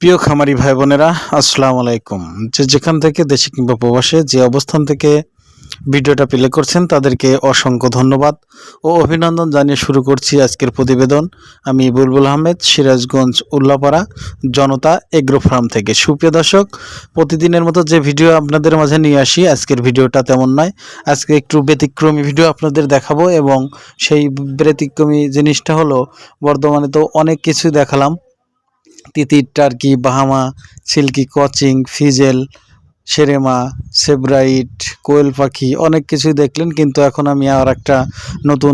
প্রিয় খামারি ভাই বোনেরা, আসসালামু আলাইকুম। যেখান থেকে দেশে কিংবা প্রবাসে যে অবস্থান থেকে ভিডিওটা প্লে করছেন তাদেরকে অসংখ্য ধন্যবাদ ও অভিনন্দন জানিয়ে শুরু করছি আজকের প্রতিবেদন। আমি বুলবুল আহমেদ, সিরাজগঞ্জ উল্লাপাড়া জনতা এগ্রো ফার্ম থেকে। সুপ্রিয় দর্শক, প্রতিদিনের মতো যে ভিডিও আপনাদের মাঝে নিয়ে আসি, আজকের ভিডিওটা তেমন নয়। আজকে একটু ব্যতিক্রমী ভিডিও আপনাদের দেখাবো এবং সেই ব্যতিক্রমী জিনিসটা হলো, বর্তমানে তো অনেক কিছু দেখালাম, তিতির, turkey, Bahama, silky, coaching, ফিজেল, সেরেমা, Sebright, কোয়েল পাখি, অনেক কিছুই দেখলেন। কিন্তু এখন আমি নতুন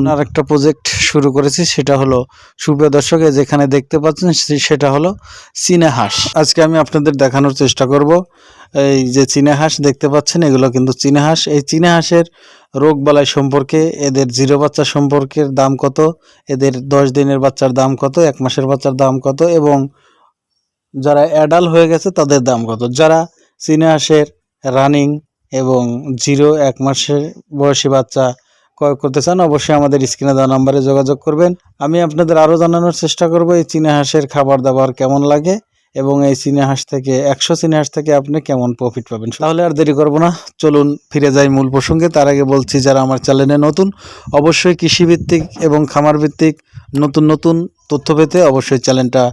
প্রজেক্ট শুরু করেছি, সেটা হলো, সুপ্রিয় দর্শক, যেখানে দেখতে পাচ্ছেন সেটা হলো চীনা হাঁস। আজকে আমি আপনাদের দেখানোর চেষ্টা করব। এই যে চীনা হাঁস দেখতে পাচ্ছেন, এগুলো কিন্তু চীনা হাঁস। এই চীনা হাঁসের রোগ বালাই সম্পর্কে, এদের জিরো বাচ্চা সম্পর্কের দাম কত, এদের 10 দিনের বাচ্চার দাম কত, 1 মাসের বাচ্চার দাম কত, এবং যারা অ্যাডাল্ট হয়ে গেছে তাদের দাম কত, যারা চীনা হাঁসের রানিং এবং 1 মাসের বয়সী বাচ্চা ক্রয় করতে চান, অবশ্যই আমাদের স্ক্রিনে দেওয়া নাম্বারে যোগাযোগ করবেন। আমি আপনাদের আরও জানানোর চেষ্টা করব এই চীনা হাঁসের খাবার দাবার কেমন লাগে এবং এই চীনা হাঁস থেকে 100 চীনা হাঁস থেকে আপনি কেমন প্রফিট পাবেন। তাহলে আর দেরি করব না, চলুন ফিরে যাই মূল প্রসঙ্গে। তার আগে বলছি, যারা আমার চ্যানেলে নতুন, অবশ্যই কৃষিভিত্তিক এবং খামার ভিত্তিক নতুন নতুন তথ্য পেতে অবশ্যই চ্যানেলটা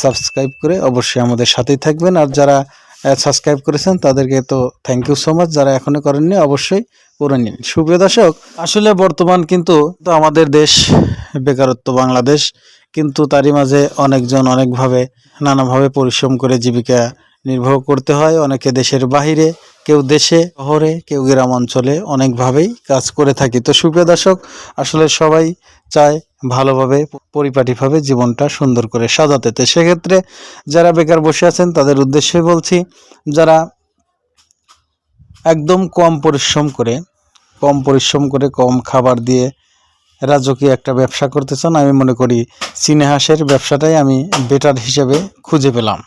সাবস্ক্রাইব করে অবশ্যই আমাদের সাথেই থাকবেন। আর যারা সাবস্ক্রাইব করেছেন তাদেরকে তো থ্যাংক ইউ সো মাচ। যারা এখনো করেননি অবশ্যই করে নিন। সুপ্রিয় দর্শক, আসলে বর্তমান কিন্তু আমাদের দেশ বেকারত্ব বাংলাদেশ, কিন্তু তারই মাঝে অনেকজন অনেকভাবে নানাভাবে পরিশ্রম করে জীবিকা নির্বাহ করতে হয়। অনেকে দেশের বাহিরে, কেউ দেশে শহরে, কেউ গ্রাম অঞ্চলে অনেকভাবেই কাজ করে থাকি। তো সুপ্রিয় দর্শক, আসলে সবাই চায় ভালোভাবে পরিপাটিভাবে জীবনটা সুন্দর করে সাজাতে। তো সেক্ষেত্রে যারা বেকার বসে আছেন তাদের উদ্দেশ্যে বলছি, যারা একদম কম পরিশ্রম করে কম খাবার দিয়ে রাজকীয় একটা ব্যবসা করতে চান, আমি মনে করি চীনা হাঁসের ব্যবসাটাই আমি বেটার হিসেবে খুঁজে পেলাম।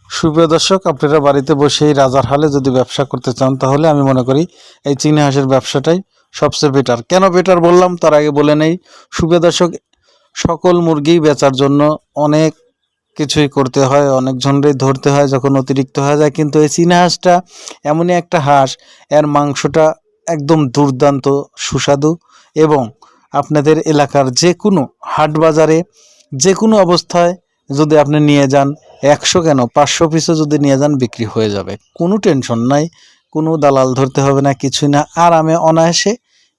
সুপ্রিয় দর্শক, আপনারা বাড়িতে বসেই রাজার হালে যদি ব্যবসা করতে চান, তাহলে আমি মনে করি এই চীনা হাঁসের ব্যবসাটাই সবচেয়ে বেটার। কেন বেটার বললাম তার আগে বলে নেই, সুপ্রিয় দর্শক, সকল মুরগি বেচার জন্য অনেক কিছুই করতে হয়, অনেকজনকেই ধরতে হয় যখন অতিরিক্ত হয়ে যায়। কিন্তু এই চীনা হাঁসটা এমনই একটা হাঁস, এর মাংসটা একদম দুর্দান্ত সুস্বাদু, এবং আপনাদের এলাকার যে কোনো হাট বাজারে যে কোনো অবস্থায় যদি আপনি নিয়ে যান, 100 কেন 500 পিসও যদি নিয়ে যান, বিক্রি হয়ে যাবে। কোনো টেনশন নাই, কোনো দালাল ধরতে হবে না, কিছুই না, আরামে অনায়াসে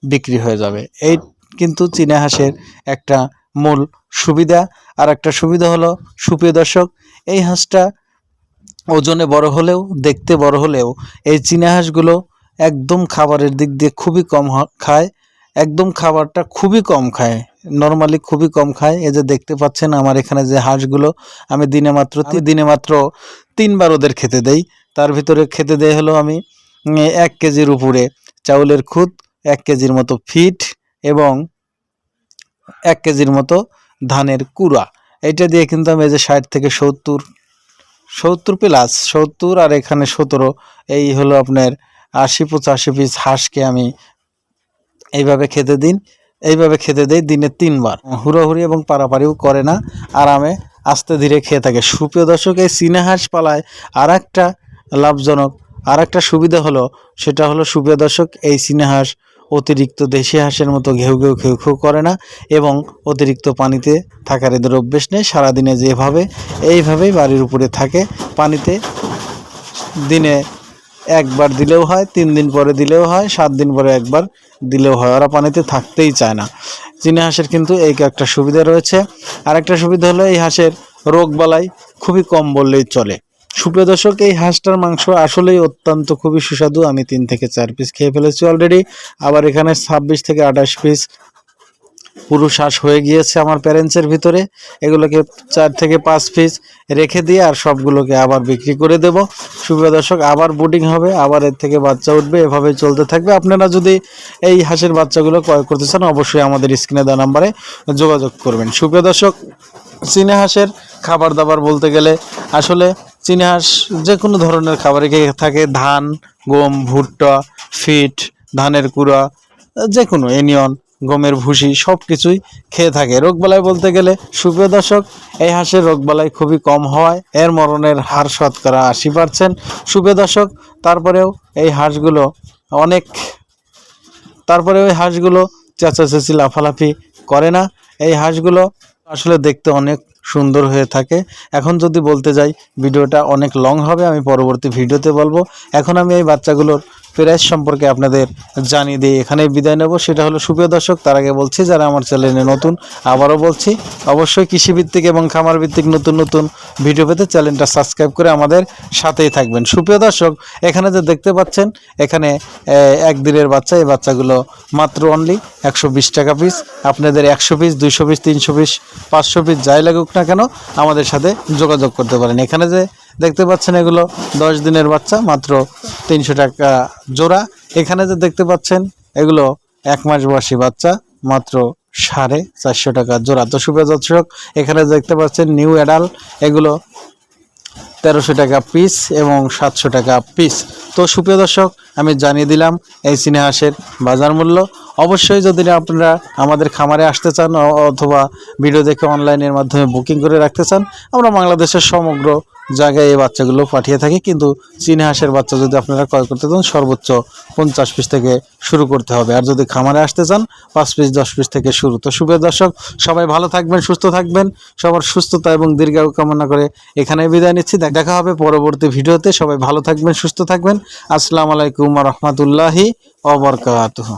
বিক্রি হয়ে যাবে। এই কিন্তু চীনা হাঁসের একটা মূল সুবিধা। আর একটা সুবিধা হলো, সুপ্রিয় দর্শক, এই হাঁসটা ওজনে বড় হলেও, দেখতে বড় হলেও, এই চীনা হাঁসগুলো একদম খাবারের দিক দিয়ে খুবই কম খায়, একদম খাবারটা খুবই কম খায়, নর্মালি খুবই কম খায়। এই যে দেখতে পাচ্ছেন আমার এখানে যে হাঁসগুলো, আমি দিনে মাত্র 3 বার ওদের খেতে দেই। তার ভিতরে খেতে দেয় হলো আমি 1 কেজির উপরে চাউলের খুদ, 1 কেজির মতো ফিড এবং 1 কেজির মতো ধানের কুড়া। এইটা দিয়ে কিন্তু আমি এই যে 60 থেকে 70 প্লাস 70 আর এখানে 17, এই হলো আপনার 80-85 পিস হাঁসকে আমি এইভাবে খেতে দেই দিনে 3 বার। হুড়োহুড়ি এবং পারাপারিও করে না, আরামে আস্তে ধীরে খেয়ে থাকে। সুপ্রিয় দর্শক, এই চীনা হাঁস পালায় আর একটা লাভজনক আর একটা সুবিধা হলো, সেটা হলো, সুপ্রিয় দর্শক, এই চীনা হাঁস অতিরিক্ত দেশি হাঁসের মতো ঘেউ ঘেউ করে না, এবং অতিরিক্ত পানিতে থাকার এদের অভ্যেস নেই। সারাদিনে এইভাবেই বাড়ির উপরে থাকে পানিতে। দিনে 1 বার দিলেও হয়, 3 দিন পরে দিলেও হয়, 7 দিন পরে 1 বার দিলেও হয়, ওরা পানিতে থাকতেই চায় না। চীনা হাঁসের কিন্তু এই একটা সুবিধা রয়েছে। আর একটা সুবিধা হলো, এই হাঁসের রোগ বালাই খুবই কম বললেই চলে। সুপ্রিয় দর্শক, এই হাঁসটার মাংস আসলেই অত্যন্ত খুবই সুস্বাদু। আমি 3 থেকে 4 পিস খেয়ে ফেলেছি অলরেডি। আবার এখানে 26 থেকে 28 পিস পুরুষ হাঁস হয়ে গিয়েছে আমার প্যারেন্টসের ভিতরে। এগুলোকে 4 থেকে 5 পিস রেখে দিয়ে আর সবগুলোকে আবার বিক্রি করে দেব। সুপ্রিয় দর্শক, আবার ব্রুডিং হবে, আবার এর থেকে বাচ্চা উঠবে, এভাবে চলতে থাকবে। আপনারা যদি এই হাঁসের বাচ্চাগুলো ক্রয় করতে চান, অবশ্যই আমাদের স্ক্রিনে দেওয়া নাম্বারে যোগাযোগ করবেন। সুপ্রিয় দর্শক, চীনা হাঁসের খাবার দাবার বলতে গেলে, আসলে চীনা হাঁস যে কোনো ধরনের খাবারে খেয়ে থাকে। ধান, গম, ভুট্টা, ফিট, ধানের কুড়া, যে কোনো এনিয়ন, গমের ভুসি সব কিছুই খেয়ে থাকে। রোগবালাই বলতে গেলে সুপ্রিয় দর্শক এই হাঁসের রোগবালাই খুবই কম হওয়ায় এর মরণের হার শতকরা 80%। সুপ্রিয় দর্শক তারপরেও এই হাঁসগুলো ওই হাঁসগুলো চেঁচাচেঁচি লাফালাফি করে না। এই হাঁসগুলো আসলে দেখতে অনেক সুন্দর হয়ে থাকে। এখন যদি বলতে যাই ভিডিওটা অনেক লং হবে, আমি পরবর্তী ভিডিওতে বলবো। এখন আমি এই বাচ্চাগুলোর প্রাইস সম্পর্কে আপনাদের জানিয়ে দিই, এখানেই বিদায় নেব। সেটা হলো সুপ্রিয় দর্শক তার আগে বলছি যারা আমার চ্যানেলে নতুন, আবারও বলছি অবশ্যই কৃষিভিত্তিক এবং খামার ভিত্তিক নতুন নতুন ভিডিও পেতে চ্যানেলটা সাবস্ক্রাইব করে আমাদের সাথেই থাকবেন। সুপ্রিয় দর্শক এখানে যে দেখতে পাচ্ছেন এখানে একদিনের বাচ্চা, এই বাচ্চাগুলো মাত্র অনলি 120 টাকা পিস। আপনাদের 100 পিস 200 পিস 300 পিস 500 পিস যাই লাগুক না কেন আমাদের সাথে যোগাযোগ করতে পারেন। এখানে যে দেখতে পাচ্ছেন এগুলো 10 দিনের বাচ্চা, মাত্র 300 টাকা জোড়া। এখানে যে দেখতে পাচ্ছেন এগুলো 1 মাস বয়সী বাচ্চা, মাত্র 450 টাকা জোড়া। তো সুপ্রিয় দর্শক এখানে দেখতে পাচ্ছেন নিউ অ্যাডাল, এগুলো 1300 টাকা পিস এবং 700 টাকা পিস। তো সুপ্রিয় দর্শক আমি জানিয়ে দিলাম এই চীনা হাঁসের বাজার মূল্য। অবশ্যই যদি আপনারা আমাদের খামারে আসতে চান অথবা ভিডিও দেখে অনলাইনের মাধ্যমে বুকিং করে রাখতে চান, আমরা বাংলাদেশের সমগ্র জায়গায় এই বাচ্চাগুলো পাঠিয়ে থাকি। কিন্তু চীনা হাঁসের বাচ্চা যদি আপনারা ক্রয় করতে চান সর্বোচ্চ 50 পিস থেকে শুরু করতে হবে, আর যদি খামারে আসতে চান 5 পিস 10 পিস থেকে শুরু। তো সুপ্রিয় দর্শক সবাই ভালো থাকবেন, সুস্থ থাকবেন, সবার সুস্থতা এবং দীর্ঘায়ু কামনা করে এখানে বিদায় নিচ্ছি। দেখা হবে পরবর্তী ভিডিওতে। সবাই ভালো থাকবেন, সুস্থ থাকবেন। আসসালামু আলাইকুম ওয়া রাহমাতুল্লাহি ওয়া বারাকাতুহু।